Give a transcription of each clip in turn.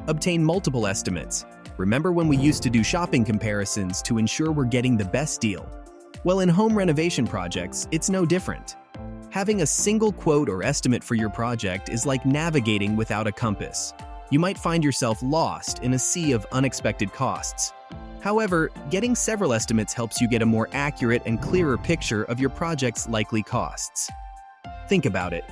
Obtain multiple estimates. Remember when we used to do shopping comparisons to ensure we're getting the best deal? Well, in home renovation projects, it's no different. Having a single quote or estimate for your project is like navigating without a compass. You might find yourself lost in a sea of unexpected costs. However, getting several estimates helps you get a more accurate and clearer picture of your project's likely costs. Think about it.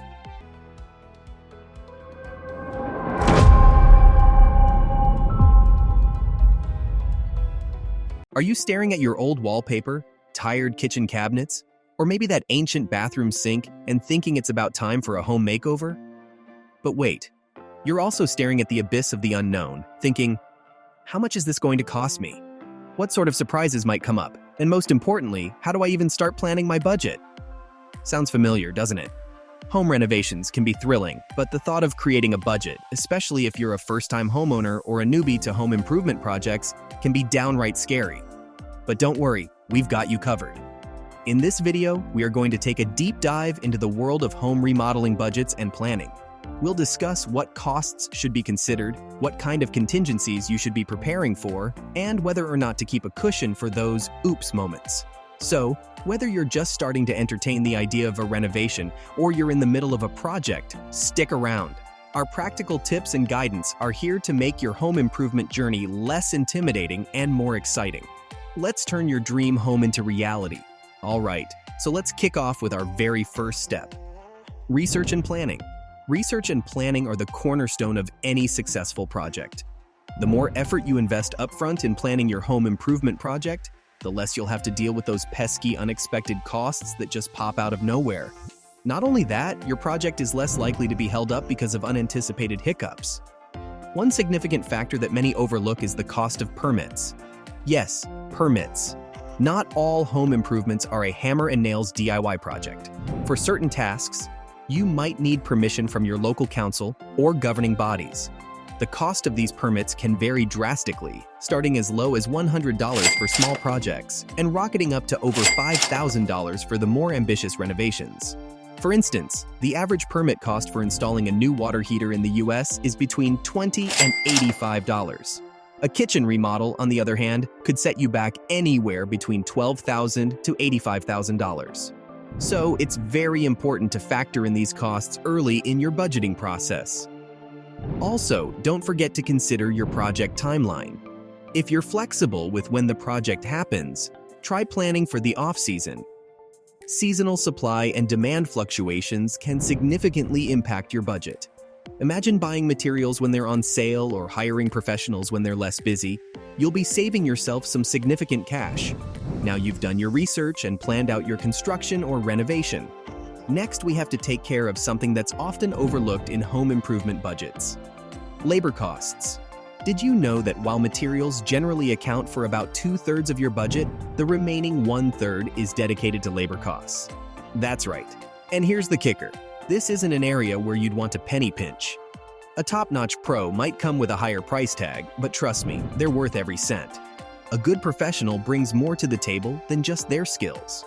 Are you staring at your old wallpaper, tired kitchen cabinets, or maybe that ancient bathroom sink and thinking it's about time for a home makeover? But wait, you're also staring at the abyss of the unknown, thinking, how much is this going to cost me? What sort of surprises might come up? And most importantly, how do I even start planning my budget? Sounds familiar, doesn't it? Home renovations can be thrilling, but the thought of creating a budget, especially if you're a first-time homeowner or a newbie to home improvement projects, can be downright scary. But don't worry, we've got you covered. In this video, we are going to take a deep dive into the world of home remodeling budgets and planning. We'll discuss what costs should be considered, what kind of contingencies you should be preparing for, and whether or not to keep a cushion for those oops moments. So, whether you're just starting to entertain the idea of a renovation or you're in the middle of a project, stick around. Our practical tips and guidance are here to make your home improvement journey less intimidating and more exciting. Let's turn your dream home into reality. All right, so let's kick off with our very first step. Research and planning. Research and planning are the cornerstone of any successful project. The more effort you invest upfront in planning your home improvement project, the less you'll have to deal with those pesky, unexpected costs that just pop out of nowhere. Not only that, your project is less likely to be held up because of unanticipated hiccups. One significant factor that many overlook is the cost of permits. Yes, permits. Not all home improvements are a hammer and nails DIY project. For certain tasks, you might need permission from your local council or governing bodies. The cost of these permits can vary drastically, starting as low as $100 for small projects and rocketing up to over $5,000 for the more ambitious renovations. For instance, the average permit cost for installing a new water heater in the US is between $20 and $85. A kitchen remodel, on the other hand, could set you back anywhere between $12,000 to $85,000. So it's very important to factor in these costs early in your budgeting process. Also, don't forget to consider your project timeline. If you're flexible with when the project happens, try planning for the off-season. Seasonal supply and demand fluctuations can significantly impact your budget. Imagine buying materials when they're on sale or hiring professionals when they're less busy. You'll be saving yourself some significant cash. Now you've done your research and planned out your construction or renovation. Next, we have to take care of something that's often overlooked in home improvement budgets: labor costs. Did you know that while materials generally account for about 2/3 of your budget, the remaining 1/3 is dedicated to labor costs? That's right. And here's the kicker. This isn't an area where you'd want to penny pinch. A top-notch pro might come with a higher price tag, but trust me, they're worth every cent. A good professional brings more to the table than just their skills.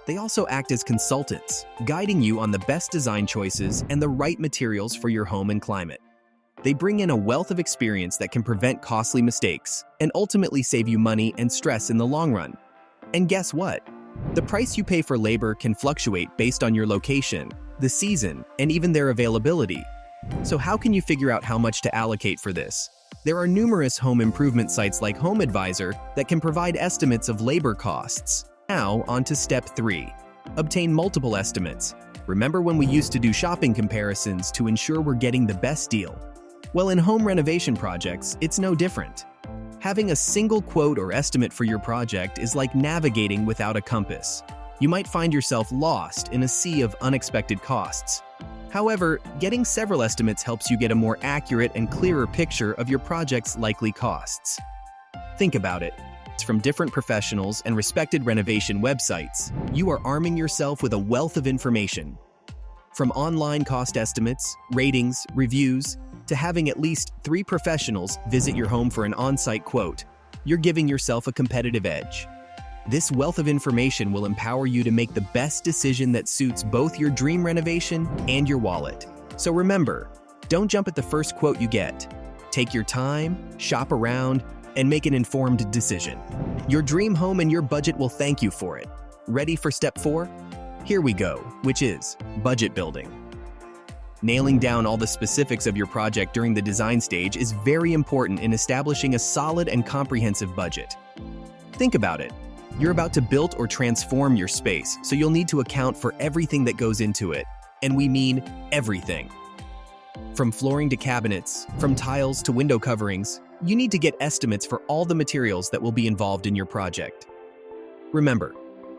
They also act as consultants, guiding you on the best design choices and the right materials for your home and climate. They bring in a wealth of experience that can prevent costly mistakes and ultimately save you money and stress in the long run. And guess what? The price you pay for labor can fluctuate based on your location, the season, and even their availability. So how can you figure out how much to allocate for this? There are numerous home improvement sites like HomeAdvisor that can provide estimates of labor costs. Now, on to step 3. Obtain multiple estimates. Remember when we used to do shopping comparisons to ensure we're getting the best deal? Well, in home renovation projects, it's no different. Having a single quote or estimate for your project is like navigating without a compass. You might find yourself lost in a sea of unexpected costs. However, getting several estimates helps you get a more accurate and clearer picture of your project's likely costs. Think about it. From different professionals and respected renovation websites, you are arming yourself with a wealth of information. From online cost estimates, ratings, reviews, to having at least 3 professionals visit your home for an on-site quote, you're giving yourself a competitive edge. This wealth of information will empower you to make the best decision that suits both your dream renovation and your wallet. So remember, don't jump at the first quote you get. Take your time, shop around, and make an informed decision. Your dream home and your budget will thank you for it. Ready for step 4? Here we go, which is budget building. Nailing down all the specifics of your project during the design stage is very important in establishing a solid and comprehensive budget. Think about it. You're about to build or transform your space, so you'll need to account for everything that goes into it. And we mean everything. From flooring to cabinets, from tiles to window coverings, you need to get estimates for all the materials that will be involved in your project. Remember,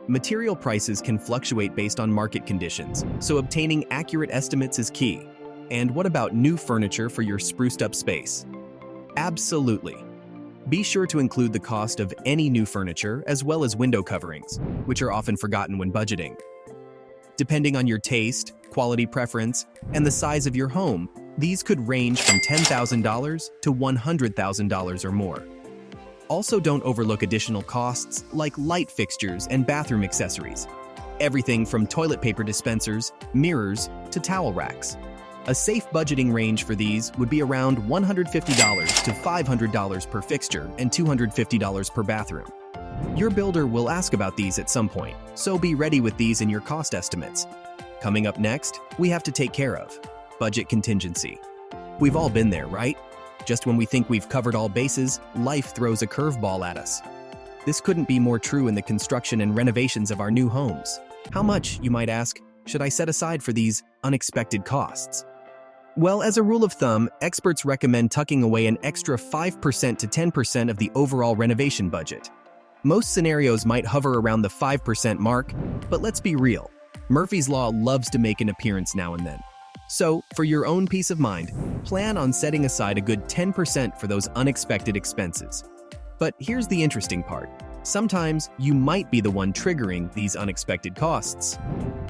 material prices can fluctuate based on market conditions, so obtaining accurate estimates is key. And what about new furniture for your spruced up space? Absolutely. Be sure to include the cost of any new furniture as well as window coverings, which are often forgotten when budgeting. Depending on your taste, quality preference, and the size of your home, these could range from $10,000 to $100,000 or more. Also, don't overlook additional costs like light fixtures and bathroom accessories. Everything from toilet paper dispensers, mirrors, to towel racks. A safe budgeting range for these would be around $150 to $500 per fixture and $250 per bathroom. Your builder will ask about these at some point, so be ready with these in your cost estimates. Coming up next, we have to take care of budget contingency. We've all been there, right? Just when we think we've covered all bases, life throws a curveball at us. This couldn't be more true in the construction and renovations of our new homes. How much, you might ask, should I set aside for these unexpected costs? Well, as a rule of thumb, experts recommend tucking away an extra 5% to 10% of the overall renovation budget. Most scenarios might hover around the 5% mark, but let's be real. Murphy's Law loves to make an appearance now and then. So, for your own peace of mind, plan on setting aside a good 10% for those unexpected expenses. But here's the interesting part. Sometimes you might be the one triggering these unexpected costs.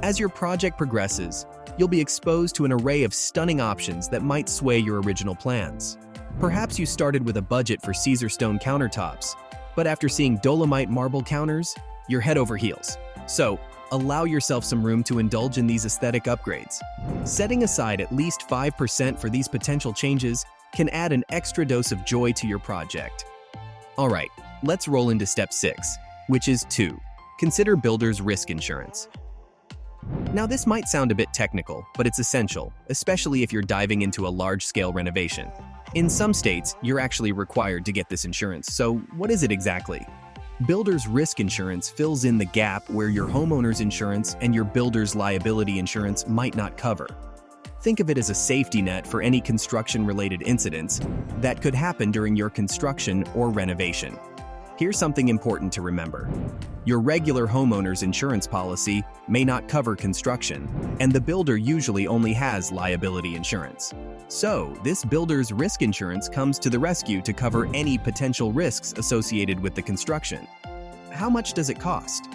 As your project progresses, you'll be exposed to an array of stunning options that might sway your original plans. Perhaps you started with a budget for Caesar stone countertops, but after seeing Dolomite marble counters, you're head over heels. So, allow yourself some room to indulge in these aesthetic upgrades. Setting aside at least 5% for these potential changes can add an extra dose of joy to your project. All right, let's roll into step 6, which is 2. Consider builder's risk insurance. Now, this might sound a bit technical, but it's essential, especially if you're diving into a large-scale renovation. In some states, you're actually required to get this insurance, so what is it exactly? Builder's risk insurance fills in the gap where your homeowner's insurance and your builder's liability insurance might not cover. Think of it as a safety net for any construction-related incidents that could happen during your construction or renovation. Here's something important to remember. Your regular homeowner's insurance policy may not cover construction, and the builder usually only has liability insurance. So, this builder's risk insurance comes to the rescue to cover any potential risks associated with the construction. How much does it cost?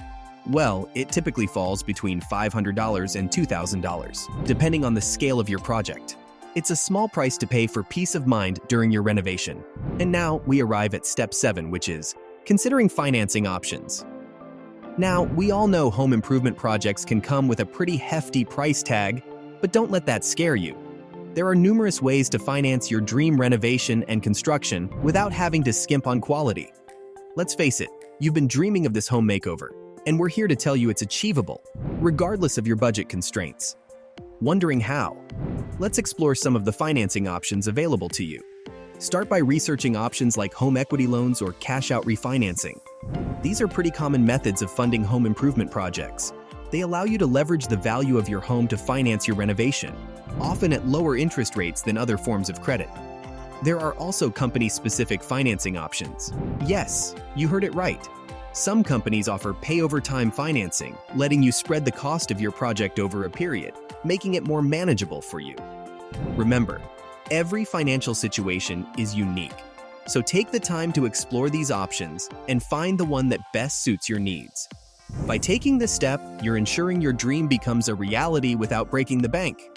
Well, it typically falls between $500 and $2,000, depending on the scale of your project. It's a small price to pay for peace of mind during your renovation. And now we arrive at step 7, which is considering financing options. Now, we all know home improvement projects can come with a pretty hefty price tag, but don't let that scare you. There are numerous ways to finance your dream renovation and construction without having to skimp on quality. Let's face it, you've been dreaming of this home makeover, and we're here to tell you it's achievable, regardless of your budget constraints. Wondering how? Let's explore some of the financing options available to you. Start by researching options like home equity loans or cash-out refinancing. These are pretty common methods of funding home improvement projects. They allow you to leverage the value of your home to finance your renovation, often at lower interest rates than other forms of credit. There are also company-specific financing options. Yes, you heard it right. Some companies offer pay-over-time financing, letting you spread the cost of your project over a period, making it more manageable for you. Remember, every financial situation is unique, so take the time to explore these options and find the one that best suits your needs. By taking this step, you're ensuring your dream becomes a reality without breaking the bank.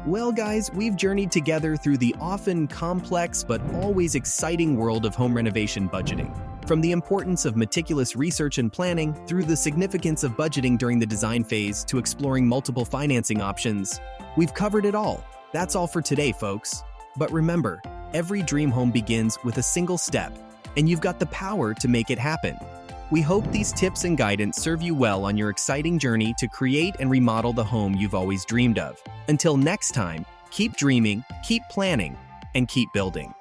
Well, guys, we've journeyed together through the often complex but always exciting world of home renovation budgeting. From the importance of meticulous research and planning, through the significance of budgeting during the design phase, to exploring multiple financing options, we've covered it all. That's all for today, folks. But remember, Every dream home begins with a single step, and you've got the power to make it happen. We hope these tips and guidance serve you well on your exciting journey to create and remodel the home you've always dreamed of. Until next time, keep dreaming, keep planning, and keep building.